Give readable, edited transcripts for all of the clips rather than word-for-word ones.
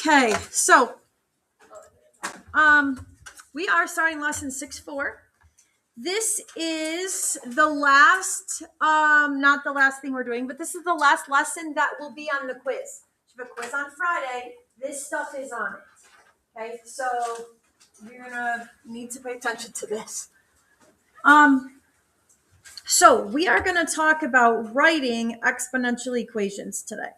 Okay, so we are starting lesson 6.4. This is the last, not the last thing we're doing, but this is the last lesson that will be on the quiz. We have a quiz on Friday. This stuff is on it. Okay, so you're gonna need to pay attention to this. So we are going to talk about writing exponential equations today.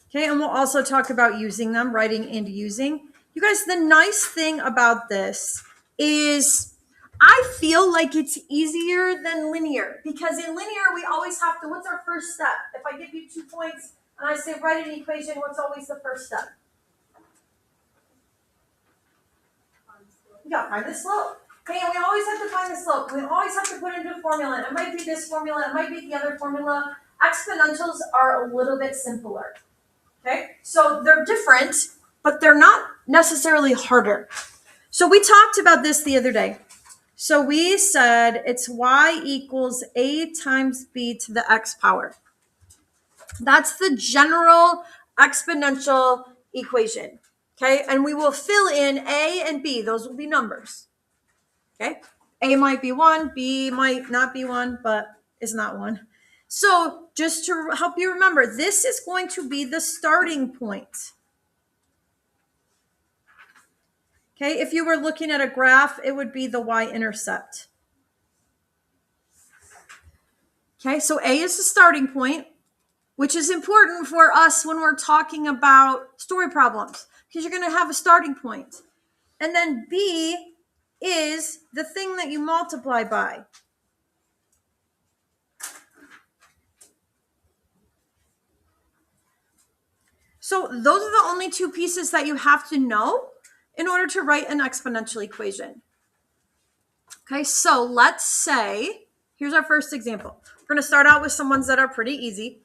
Okay, and we'll also talk about using them, writing and using. You guys, the nice thing about this is I feel like it's easier than linear, because in linear, we always have to, what's our first step? If I give you 2 points and I say write an equation, what's always the first step? You got to find the slope. Okay, and we always have to find the slope. We always have to put it into a formula. It might be this formula. It might be the other formula. Exponentials are a little bit simpler. Okay, so they're different, but they're not necessarily harder. So we talked about this the other day. So we said it's y equals a times b to the x power. That's the general exponential equation. Okay, and we will fill in a and b. Those will be numbers. Okay, a might be 1, b might not be 1, but it's not 1. So just to help you remember, this is going to be the starting point. Okay, if you were looking at a graph, it would be the y-intercept. Okay, so a is the starting point, which is important for us when we're talking about story problems, because you're going to have a starting point. And then b is the thing that you multiply by. So those are the only 2 pieces that you have to know in order to write an exponential equation. Okay, so let's say, here's our first example. We're going to start out with some ones that are pretty easy.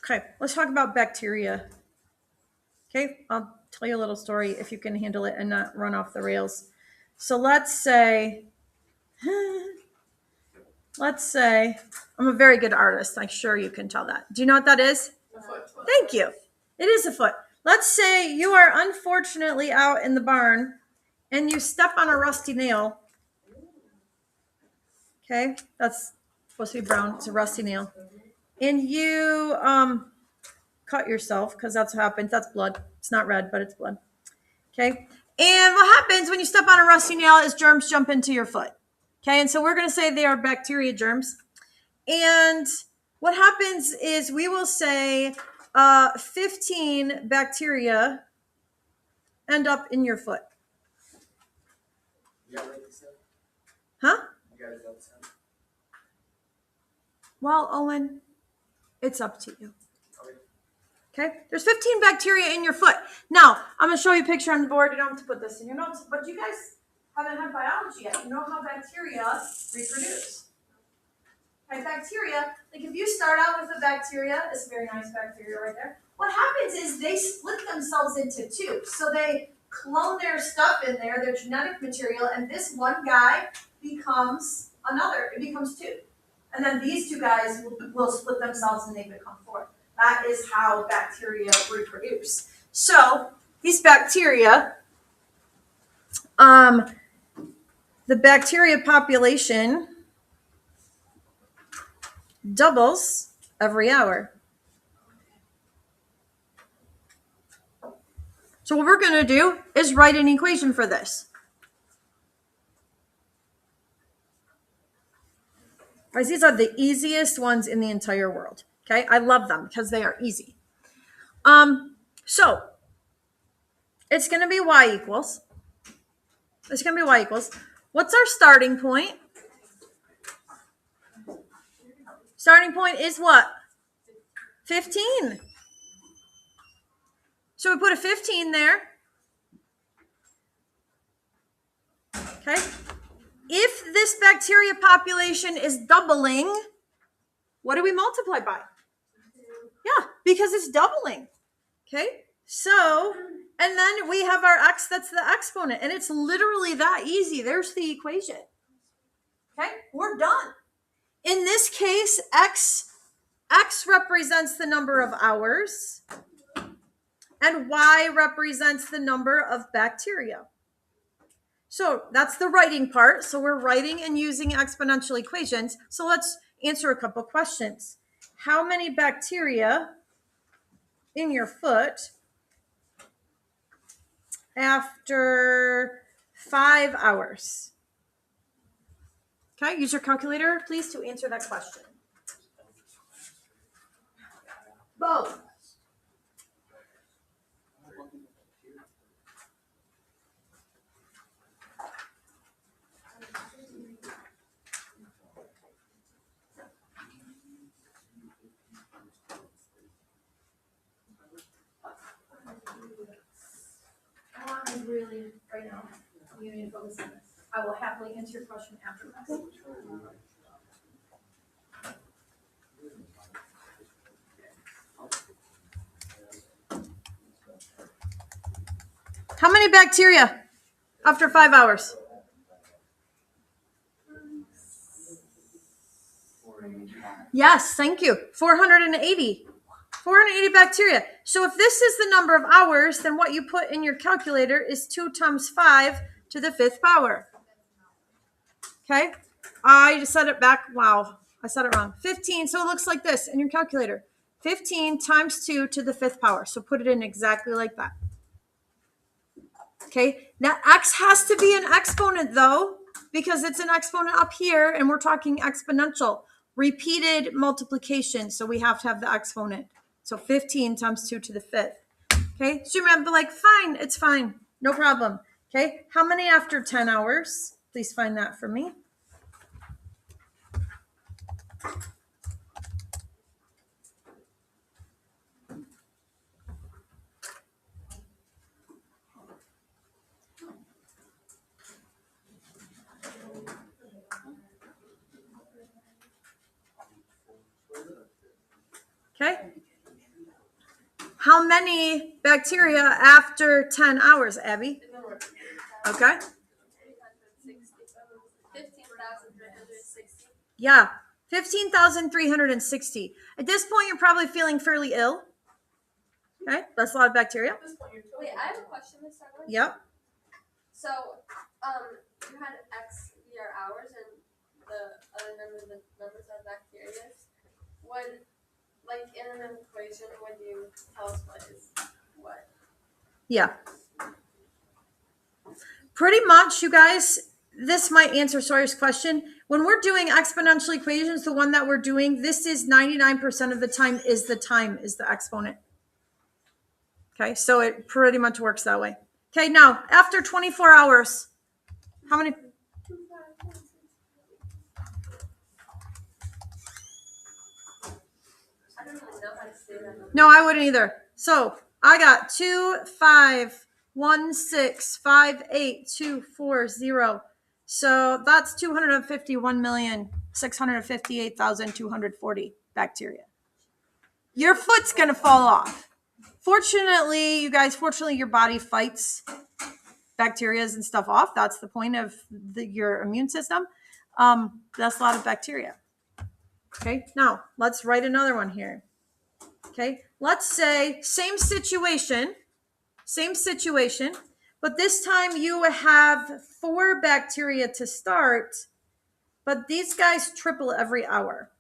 Okay, let's talk about bacteria. Okay, I'll tell you a little story if you can handle it and not run off the rails. So let's say, I'm a very good artist. I'm sure you can tell that. Do you know what that is? A foot. Thank you. It is a foot. Let's say you are unfortunately out in the barn and you step on a rusty nail. Okay, that's supposed to be brown. It's a rusty nail. And you cut yourself, because that's what happens. That's blood. It's not red, but it's blood. Okay, and what happens when you step on a rusty nail is germs jump into your foot. Okay, and so we're going to say they are bacteria germs. And what happens is we will say 15 bacteria end up in your foot. Huh? Well, Owen, it's up to you. Okay, there's 15 bacteria in your foot. Now, I'm going to show you a picture on the board. You don't have to put this in your notes, but you guys haven't had biology yet. You know how bacteria reproduce. Okay, bacteria, like if you start out with a bacteria, it's a very nice bacteria right there. What happens is they split themselves into 2. So they clone their stuff in there, their genetic material, and this one guy becomes another. It becomes 2. And then these 2 guys will split themselves and they become 4. That is how bacteria reproduce. So these bacteria, the bacteria population doubles every hour. So what we're going to do is write an equation for this. Guys, these are the easiest ones in the entire world. Okay, I love them because they are easy. So it's going to be y equals. It's going to be y equals. What's our starting point? Starting point is what? 15. So we put a 15 there. Okay. If this bacteria population is doubling, what do we multiply by? Yeah, because it's doubling. Okay. So And then we have our x, that's the exponent. And it's literally that easy. There's the equation. Okay, we're done. In this case, x represents the number of hours, and y represents the number of bacteria. So that's the writing part. So we're writing and using exponential equations. So let's answer a couple questions. How many bacteria in your foot after 5 hours? Okay, use your calculator, please, to answer that question. Both. Really, right now, you need to focus on this. I will happily answer your question after this. How many bacteria after 5 hours? Yes, thank you. 480. 480 bacteria. So if this is the number of hours, then what you put in your calculator is 2 times 5 to the 5th power. Okay? I just said it back. Wow, I said it wrong. 15, so it looks like this in your calculator. 15 times 2 to the 5th power. So put it in exactly like that. Okay, now x has to be an exponent though, because it's an exponent up here and we're talking exponential, repeated multiplication. So we have to have the exponent. So 15 times 2 to the 5th. Okay, so you remember, like, fine, it's fine, no problem. Okay, how many after 10 hours? Please find that for me. Okay. How many bacteria after 10 hours, Abby? Okay. 15,360. Yeah, 15,360. At this point, you're probably feeling fairly ill. Okay, that's a lot of bacteria. Wait, I have a question, Ms. Douglas. Yep. So, you had X VR hours and the other numbers of bacteria. Would, like, in an equation, would you tell us what is what? Yeah. Pretty much, you guys, this might answer Sawyer's question. When we're doing exponential equations, the one that we're doing, this is 99% of the time is the exponent. Okay, so it pretty much works that way. Okay, now, after 24 hours, how many? I don't really know how to say that. No, I wouldn't either. So I got 2, 5, 1, 6, 5, 8, 2, 4, 0. So that's 251,658,240 bacteria. Your foot's going to fall off. Fortunately, you guys, your body fights bacteria and stuff off. That's the point of your immune system. That's a lot of bacteria. Okay, now let's write another one here. Okay, let's say same situation, but this time you have 4 bacteria to start, but these guys triple every hour.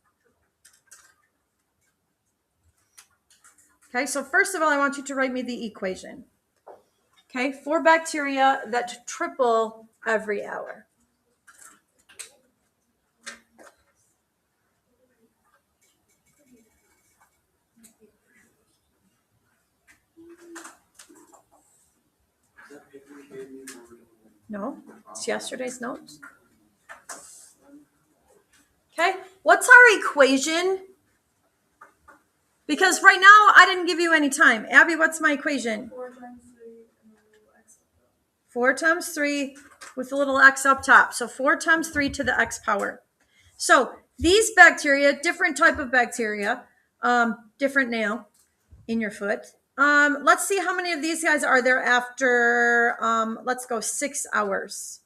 Okay, so first of all, I want you to write me the equation. Okay, 4 bacteria that triple every hour. No, it's yesterday's notes. Okay, what's our equation? Because right now, I didn't give you any time. Abby, what's my equation? 4 times 3 and a little x. 4 times 3 with a little x up top. So 4 times 3 to the x power. So these bacteria, different type of bacteria, different nail in your foot. Let's see how many of these guys are there after, let's go 6 hours.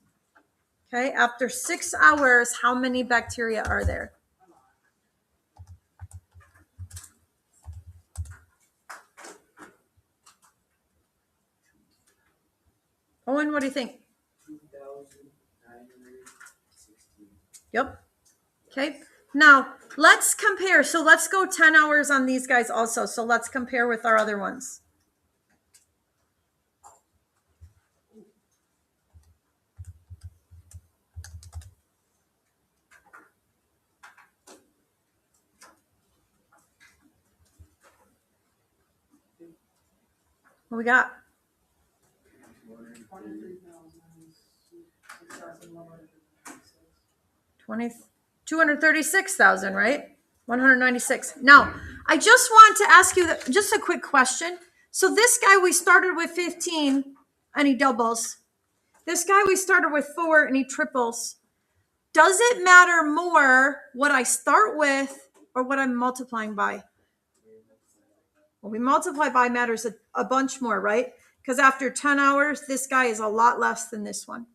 Okay, after 6 hours, how many bacteria are there? Owen, what do you think? 2,916. Yep. Okay. Now let's compare. So let's go 10 hours on these guys also. So let's compare with our other ones. What we got? 236,000, right? 196. Now, I just want to ask you just a quick question. So this guy, we started with 15 and he doubles. This guy, we started with 4 and he triples. Does it matter more what I start with or what I'm multiplying by? Well, we multiply by matters a bunch more, right? Because after 10 hours, this guy is a lot less than this one.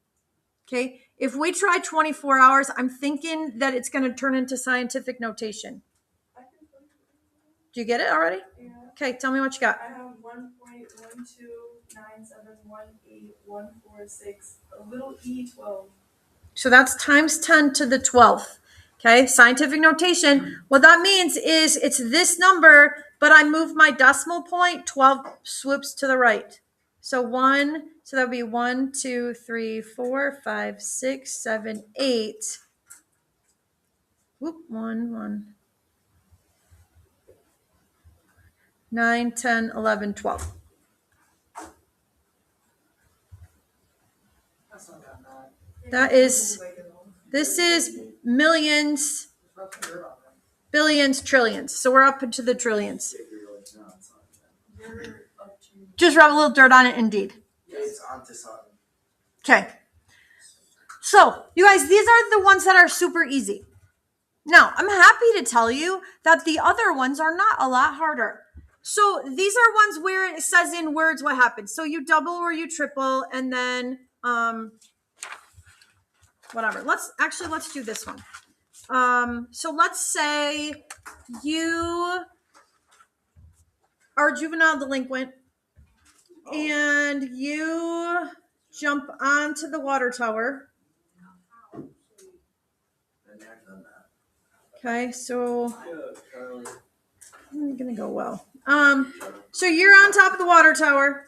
Okay. If we try 24 hours, I'm thinking that it's going to turn into scientific notation. Do you get it already? Yeah. Okay. Tell me what you got. I have 1.12971.146, a little e12. So that's times 10 to the 12th. Okay. Scientific notation. What that means is it's this number, but I move my decimal point 12 swoops to the right. So so that would be 1, 2, 3, 4, 5, 6, 7, 8. Whoop, 1. 9, 10, 11, 12. That's not that bad. This is millions, There's nothing good on that. billions, trillions. So we're up into the trillions. If you're like, no, it's not that. You're up to Just rub a little dirt on it, indeed. It's onto something. Okay. So, you guys, these are the ones that are super easy. Now, I'm happy to tell you that the other ones are not a lot harder. So, these are ones where it says in words what happens. So, you double or you triple, and then, whatever. Let's do this one. So, let's say you are a juvenile delinquent and you jump onto the water tower. Okay, so I'm gonna go well. So you're on top of the water tower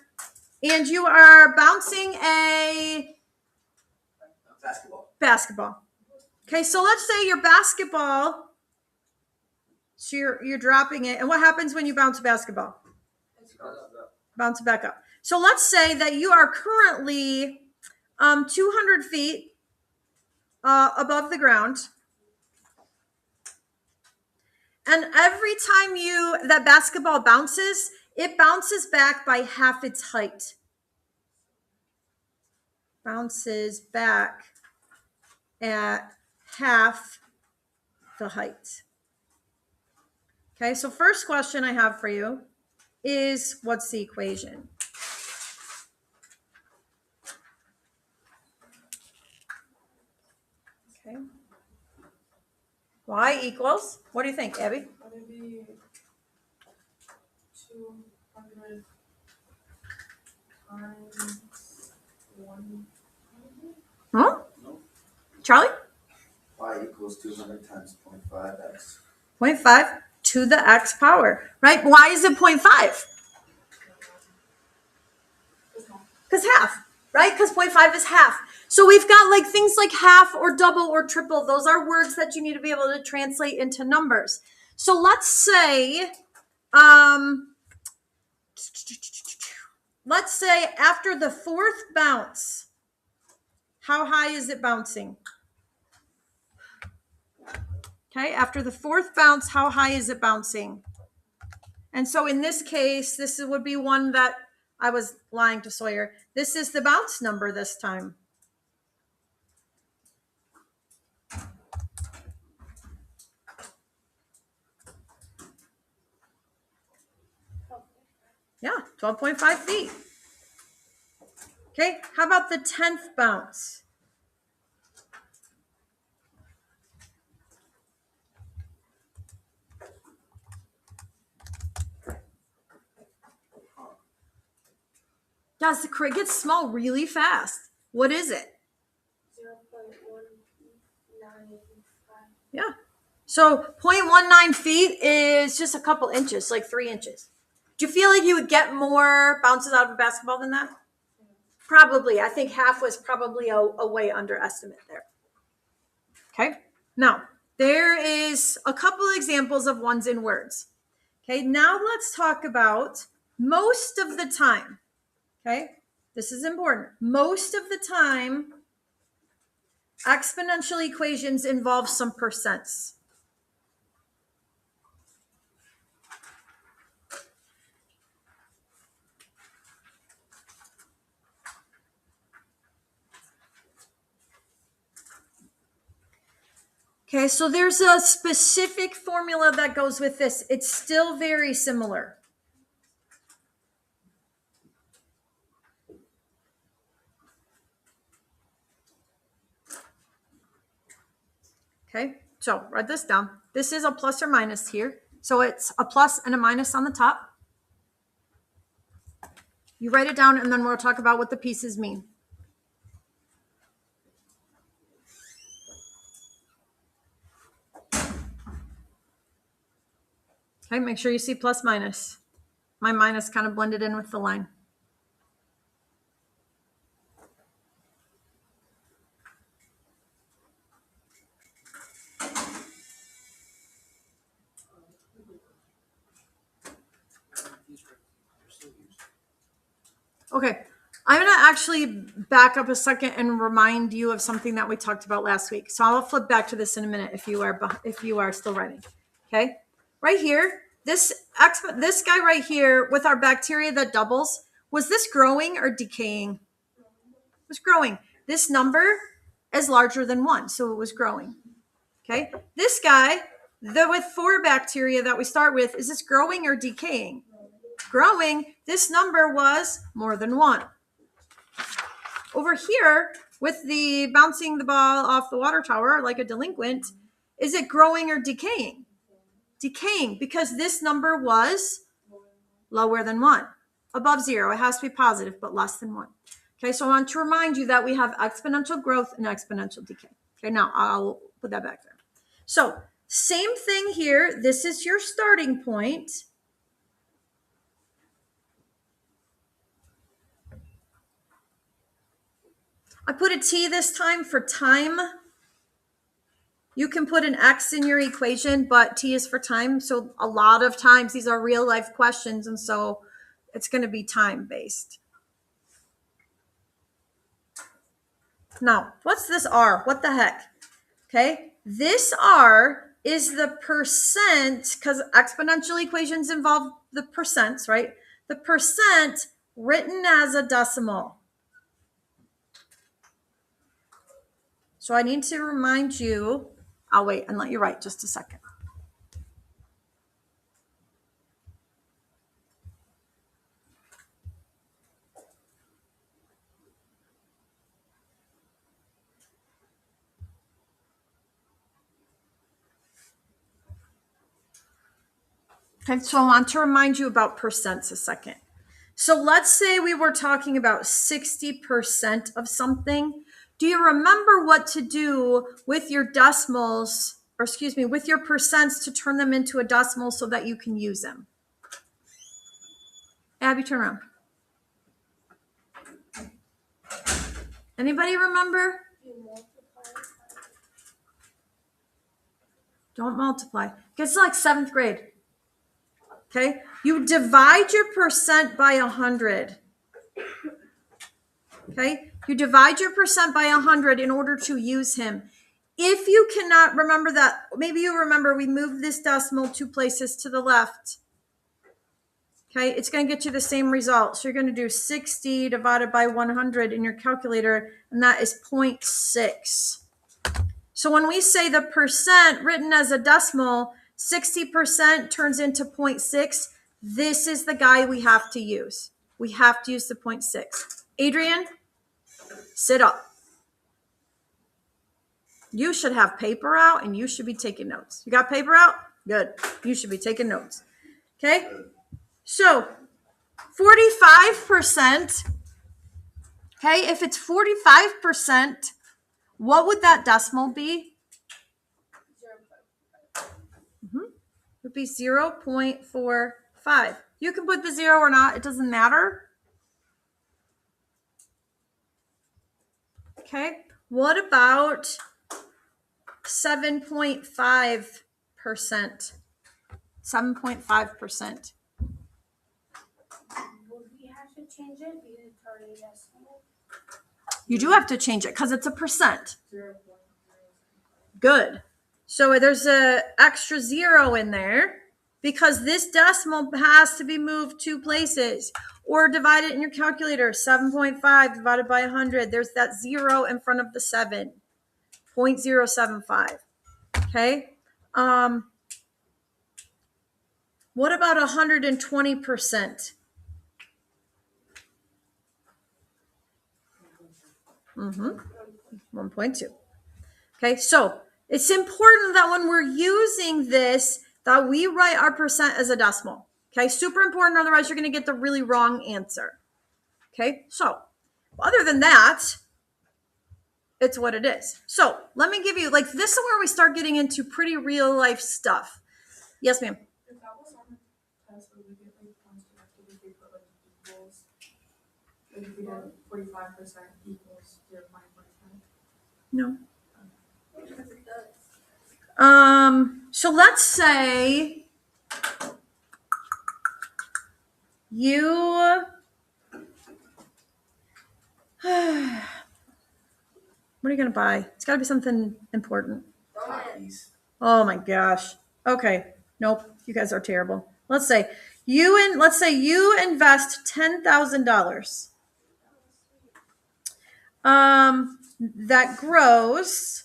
and you are bouncing a basketball. Okay, so let's say your basketball, so you're dropping it, and what happens when you bounce a basketball? Bounce it back up. So let's say that you are currently 200 feet above the ground. And every time that basketball bounces, it bounces back by half its height. Bounces back at half the height. Okay, so first question I have for you is, what's the equation? Okay. Y equals, what do you think, Abby? Would it be 200 times 100? Huh? Charlie? Y equals 200 times 0.5x. 0.5 to the x power, right? Why is it 0.5? Because half, right? Because 0.5 is half. So we've got like things like half or double or triple. Those are words that you need to be able to translate into numbers. So let's say, after the fourth bounce, how high is it bouncing? Okay, after the fourth bounce, how high is it bouncing? And so in this case, this would be one that I was lying to Sawyer. This is the bounce number this time. Yeah, 12.5 feet. Okay, how about the 10th bounce? Guys, the crit gets small really fast. What is it? 0.195. Yeah. So 0.19 feet is just a couple inches, like 3 inches. Do you feel like you would get more bounces out of a basketball than that? Probably. I think half was probably a way underestimate there. Okay. Now, there is a couple examples of ones in words. Okay. Now let's talk about most of the time. Okay. This is important. Most of the time, exponential equations involve some percents. Okay, so there's a specific formula that goes with this. It's still very similar. Okay, so write this down. This is a plus or minus here. So it's a plus and a minus on the top. You write it down and then we'll talk about what the pieces mean. Okay, make sure you see plus minus. My minus kind of blended in with the line. Okay, I'm going to actually back up a second and remind you of something that we talked about last week. So I'll flip back to this in a minute if you are still writing. Okay, right here, this guy right here with our bacteria that doubles, was this growing or decaying? It was growing. This number is larger than 1, so it was growing. Okay, this guy, with 4 bacteria that we start with, is this growing or decaying? Growing. This number was more than 1. Over here, with the bouncing the ball off the water tower like a delinquent, is it growing or decaying? Decaying, because this number was lower than 1. Above 0, it has to be positive, but less than 1. Okay, so I want to remind you that we have exponential growth and exponential decay. Okay, now I'll put that back there. So, same thing here. This is your starting point. I put a T this time for time. You can put an X in your equation, but T is for time. So a lot of times these are real life questions, and so it's going to be time based. Now, what's this R? What the heck? Okay, this R is the percent, because exponential equations involve the percents, right? The percent written as a decimal. So I need to remind you, I'll wait and let you write just a second. Okay, so I want to remind you about percents a second. So let's say we were talking about 60% of something. Do you remember what to do with your decimals, or excuse me, with your percents to turn them into a decimal so that you can use them? Abby, turn around. Anybody remember? Don't multiply. It's like 7th grade. Okay, you divide your percent by 100. Okay, you divide your percent by 100 in order to use him. If you cannot remember that, maybe you remember we moved this decimal 2 places to the left. Okay, it's going to get you the same result. So you're going to do 60 divided by 100 in your calculator, and that is 0.6. So when we say the percent written as a decimal, 60% turns into 0.6. this is the guy we have to use. We have to use the 0.6. Adrian, sit up. You should have paper out and you should be taking notes. You got paper out? Good. You should be taking notes. Okay? So 45%, okay, if it's 45%, what would that decimal be? 0.5. It would be 0.45. You can put the 0 or not, it doesn't matter. Okay, what about 7.5%? 7.5%. Would we have to change it because it's already decimal? You do have to change it because it's a percent. 0.0. Good. So there's a extra 0 in there because this decimal has to be moved 2 places, or divide it in your calculator. 7.5 divided by 100. There's that 0 in front of the 7. 0.075. Okay. What about 120%? 1.2. Okay, so it's important that when we're using this, that we write our percent as a decimal. Okay, super important, otherwise you're going to get the really wrong answer. Okay, so other than that, it's what it is. So let me give you, like, this is where we start getting into pretty real life stuff. Yes, ma'am. If that was on the test, would we get like constant activity if we put like equals? Like if we did 45% equals 0.45. No. Because it does. So let's say you what are you gonna buy? It's gotta be something important. Hotkeys. Oh my gosh. Okay. Nope. You guys are terrible. Let's say you invest $10,000. That grows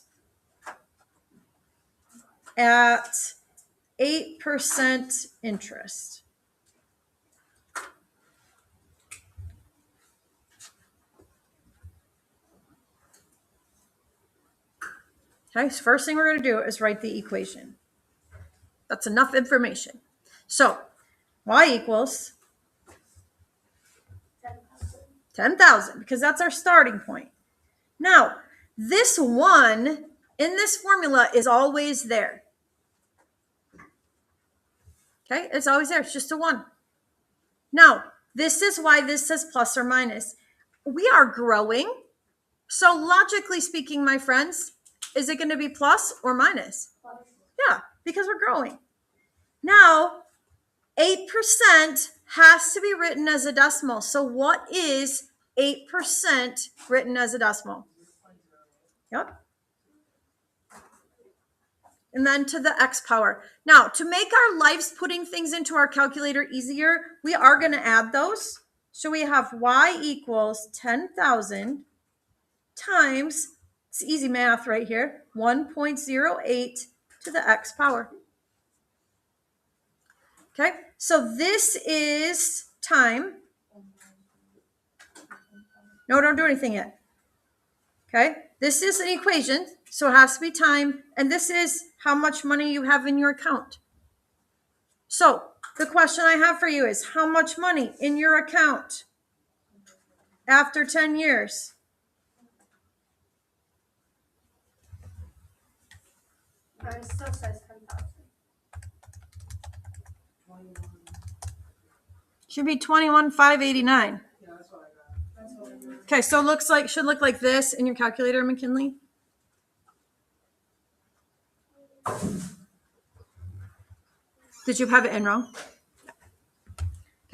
at 8% interest. Okay, so first thing we're going to do is write the equation. That's enough information. So, y equals 10,000 because that's our starting point. Now, this 1 in this formula is always there. Okay, it's always there. It's just a 1. Now, this is why this says plus or minus. We are growing. So logically speaking, my friends, is it going to be plus or minus? Plus. Yeah, because we're growing. Now, 8% has to be written as a decimal. So what is 8% written as a decimal? Yep. And then to the x power. Now, to make our lives putting things into our calculator easier, we are going to add those. So we have y equals 10,000 times, it's easy math right here, 1.08 to the x power. Okay, so this is time. No, don't do anything yet. Okay, this is an equation, so it has to be time, and this is how much money you have in your account. So the question I have for you is, how much money in your account after 10 years? It still says 10,000. Should be 21,589. Yeah, that's what I got. That's what I got. Okay, so it should look like this in your calculator, McKinley. Did you have it in wrong?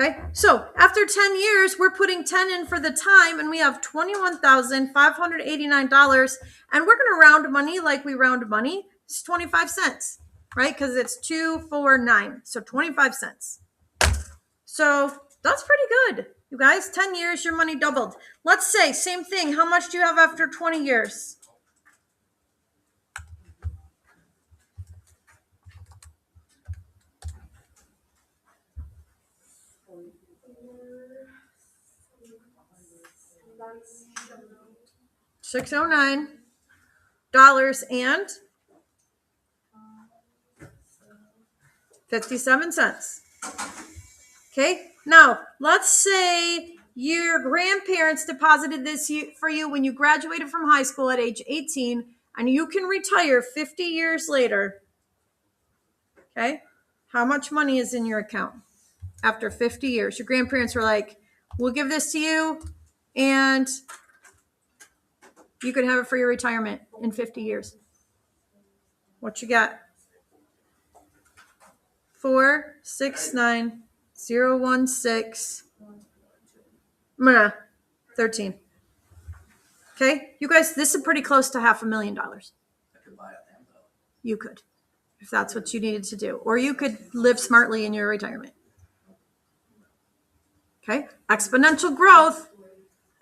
Okay, so after 10 years, we're putting 10 in for the time, and we have $21,589, and we're going to round money like we round money. It's 25 cents, right? Because it's 249, so 25 cents. So that's pretty good, you guys. 10 years, your money doubled. Let's say, same thing. How much do you have after 20 years? $609 and 57 cents. Okay, now let's say your grandparents deposited this for you when you graduated from high school at age 18, and you can retire 50 years later. Okay, how much money is in your account after 50 years? Your grandparents were like, we'll give this to you, and you could have it for your retirement in 50 years. What you got? 469,016. 13. Okay, you guys, this is pretty close to $500,000. I could buy a land though. You could, if that's what you needed to do, or you could live smartly in your retirement. Okay, exponential growth.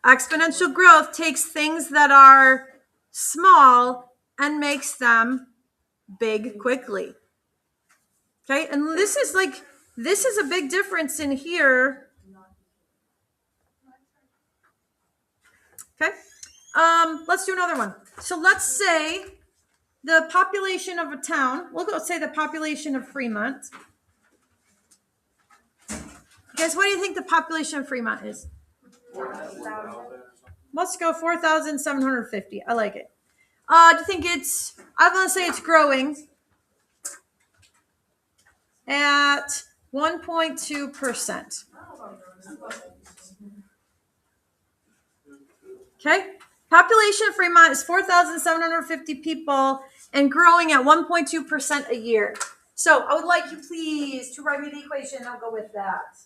Exponential growth takes things that are small and makes them big quickly. Okay, and this is a big difference in here. Okay, let's do another one. So let's say the population of a town, we'll go say the population of Fremont. Guys, what do you think the population of Fremont is? 4,000. Let's go 4,750. I like it. Do you think I'm going to say it's growing at 1.2%. Okay? Population of Fremont is 4,750 people and growing at 1.2% a year. So I would like you please to write me the equation. I'll go with that.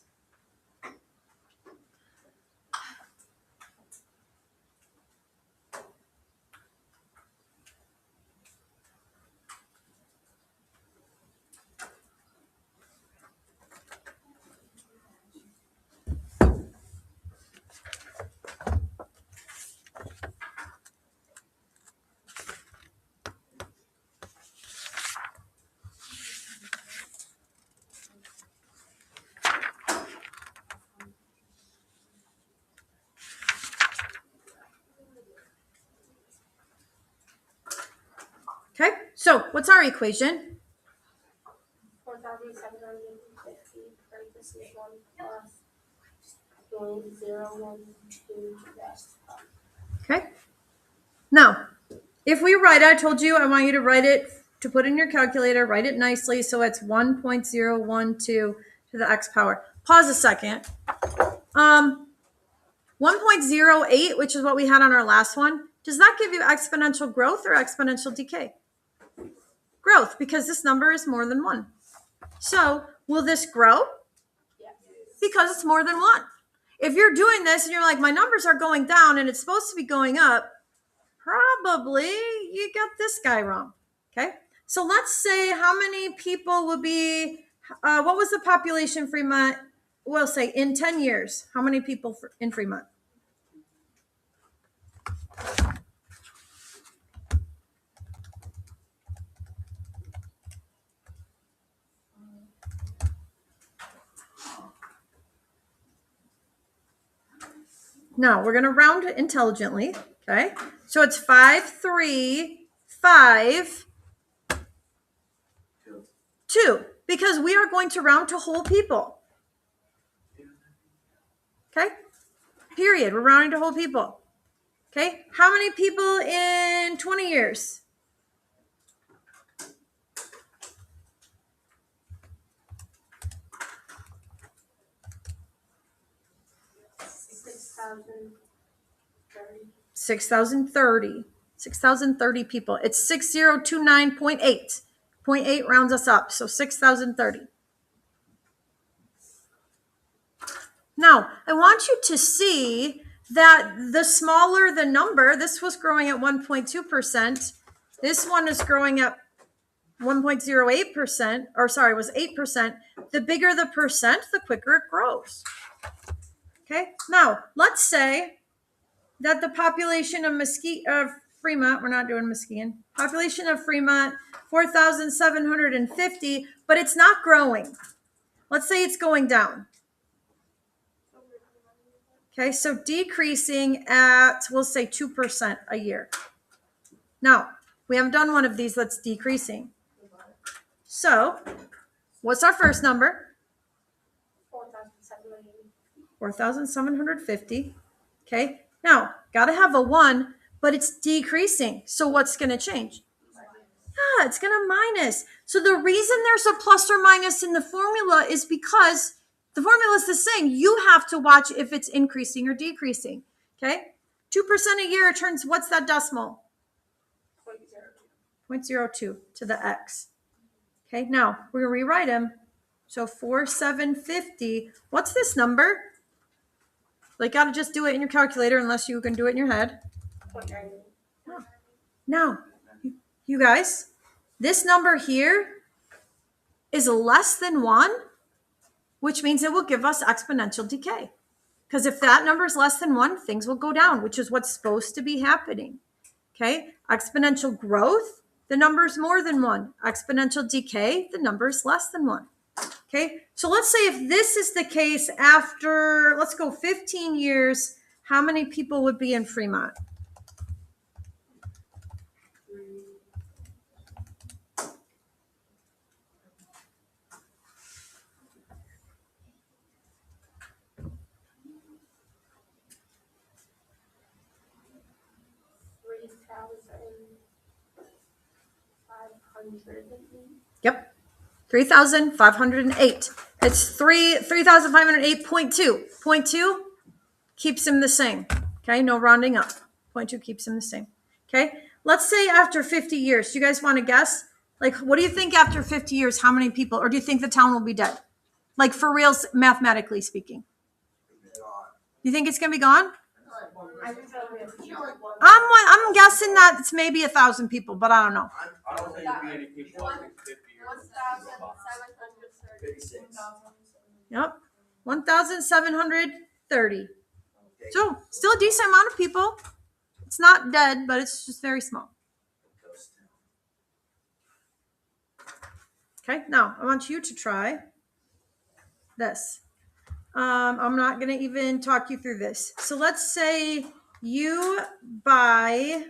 Okay, so what's our equation? 4,750 parentheses 1 plus 0.012 rest. Okay. Now, if we write, I told you I want you to write it, to put in your calculator, write it nicely so it's 1.012 to the x power. Pause a second. 1.08, which is what we had on our last one, does that give you exponential growth or exponential decay? Growth, because this number is more than 1. So, will this grow? Yes. Because it's more than 1. If you're doing this and you're like, my numbers are going down and it's supposed to be going up, probably you got this guy wrong. Okay, so let's say how many people will be, what was the population Fremont? We'll say in 10 years, how many people in Fremont? Now we're going to round it intelligently. Okay, so it's 535.2 because we are going to round to whole people. Okay, period. We're rounding to whole people. Okay, how many people in 20 years? $6,030. 6,030 people. It's 6029.8. 0.8 rounds us up, so 6,030. Now, I want you to see that the smaller the number, this was growing at 1.2%. This one is growing at 1.08%, or sorry, was 8%. The bigger the percent, the quicker it grows. Okay, now let's say that the population of Fremont, we're not doing Muskegon, population of Fremont, 4,750, but it's not growing. Let's say it's going down. Okay, so decreasing at, we'll say 2% a year. Now, we haven't done one of these that's decreasing. So, what's our first number? 4,750. Okay, now, got to have a 1, but it's decreasing. So, what's going to change? Yeah, it's going to minus. So, the reason there's a plus or minus in the formula is because the formula is the same. You have to watch if it's increasing or decreasing. Okay, 2% a year turns, what's that decimal? 0.02 to the x. Okay, now we're going to rewrite them. So 4,750. What's this number? Like, got to just do it in your calculator unless you can do it in your head. Now, you guys, this number here is less than 1, which means it will give us exponential decay. Because if that number is less than 1, things will go down, which is what's supposed to be happening. Okay, exponential growth, the number is more than 1. Exponential decay, the number is less than 1. Okay, so let's say if this is the case after, let's go 15 years, how many people would be in Fremont? Yep, 3,508. It's 3,508.2. 0.2 keeps him the same. Okay, no rounding up. 0.2 keeps him the same. Okay, let's say after 50 years. Do you guys want to guess? Like, what do you think after 50 years? How many people? Or do you think the town will be dead? Like, for real, mathematically speaking. You think it's going to be gone? I'm guessing that it's maybe 1,000 people, but I don't know. I don't think it'll be any people after 50 years. 1,730. 56. Yep, 1,730. So, still a decent amount of people. It's not dead, but it's just very small. Okay, now I want you to try this. I'm not going to even talk you through this. So let's say you buy,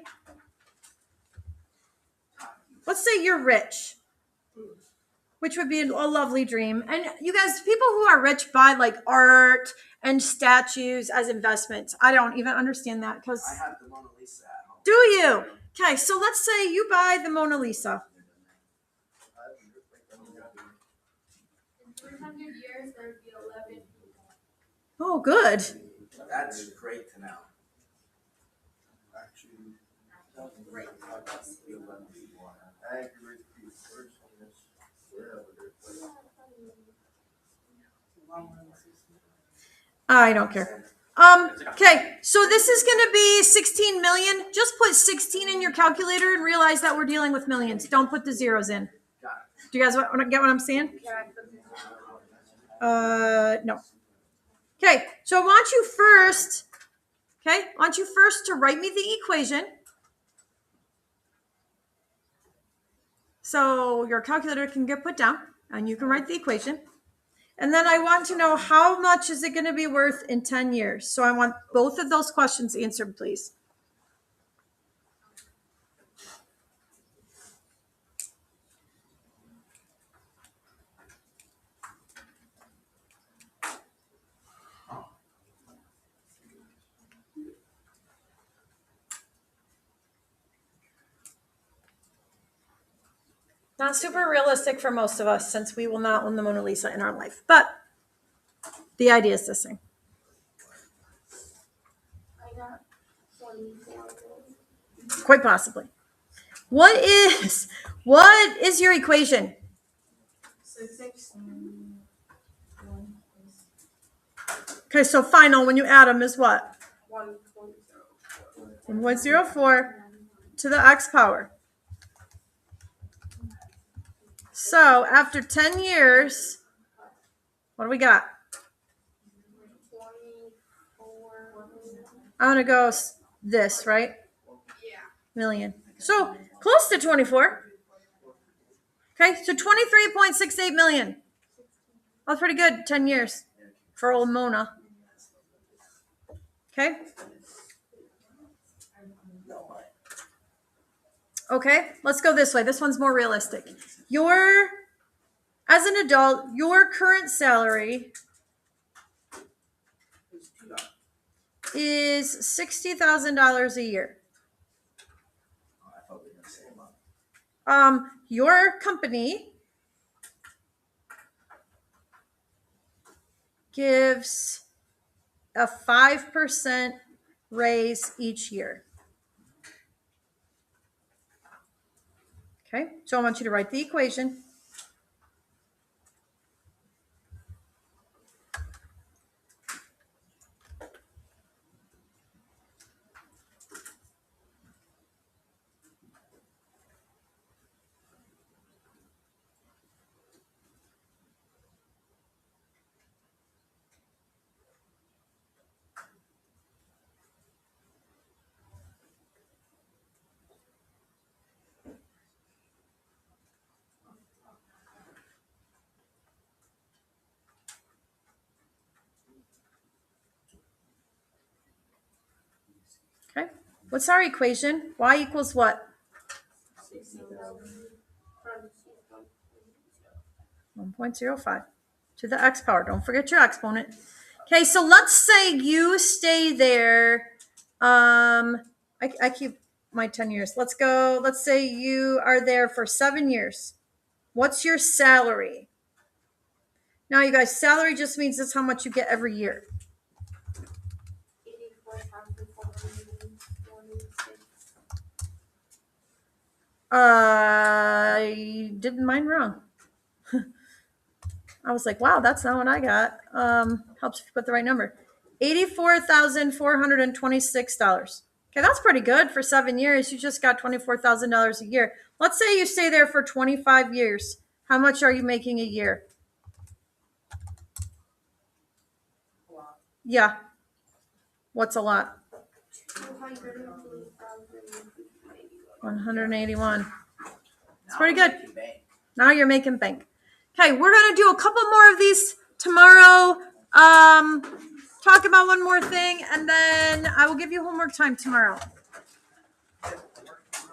let's say you're rich, which would be a lovely dream. And you guys, people who are rich buy like art and statues as investments. I don't even understand that because. I have the Mona Lisa at home. Do you? Okay, so let's say you buy the Mona Lisa. In 300 years, there would be 11 people. Oh, good. That's great to know. I don't care. Okay, so this is going to be 16 million. Just put 16 in your calculator and realize that we're dealing with millions. Don't put the zeros in. Do you guys get what I'm saying? No. Okay, so I want you first to write me the equation. So your calculator can get put down and you can write the equation. And then I want to know how much is it going to be worth in 10 years. So I want both of those questions answered, please. Not super realistic for most of us since we will not own the Mona Lisa in our life. But the idea is the same. I got 24. Quite possibly. What is your equation? 6 and 1 is Okay, so final when you add them is what? 1.04. 1.04 to the x power. So after 10 years, what do we got? 24. I'm going to go this, right? Yeah. Million. So close to 24. Okay, so 23.68 million. That's pretty good, 10 years for old Mona. Okay. Okay, let's go this way. This one's more realistic. As an adult, your current salary is $60,000 a year. I thought we were gonna say a month. Your company gives a 5% raise each year. Okay, so I want you to write the equation. Okay, what's our equation? Y equals what? 1.05 to the x power. Don't forget your exponent. Okay, so let's say you stay there. I keep my 10 years. Let's say you are there for 7 years. What's your salary? Now, you guys, salary just means that's how much you get every year. 84,426. I did mine wrong. I was like, wow, that's not what I got. Helps if you put the right number. $84,426. Okay, that's pretty good for 7 years. You just got $24,000 a year. Let's say you stay there for 25 years. How much are you making a year? Yeah. What's a lot? 181. It's pretty good. Now you're making bank. Okay, we're gonna do a couple more of these tomorrow. Talk about one more thing, and then I will give you homework time tomorrow.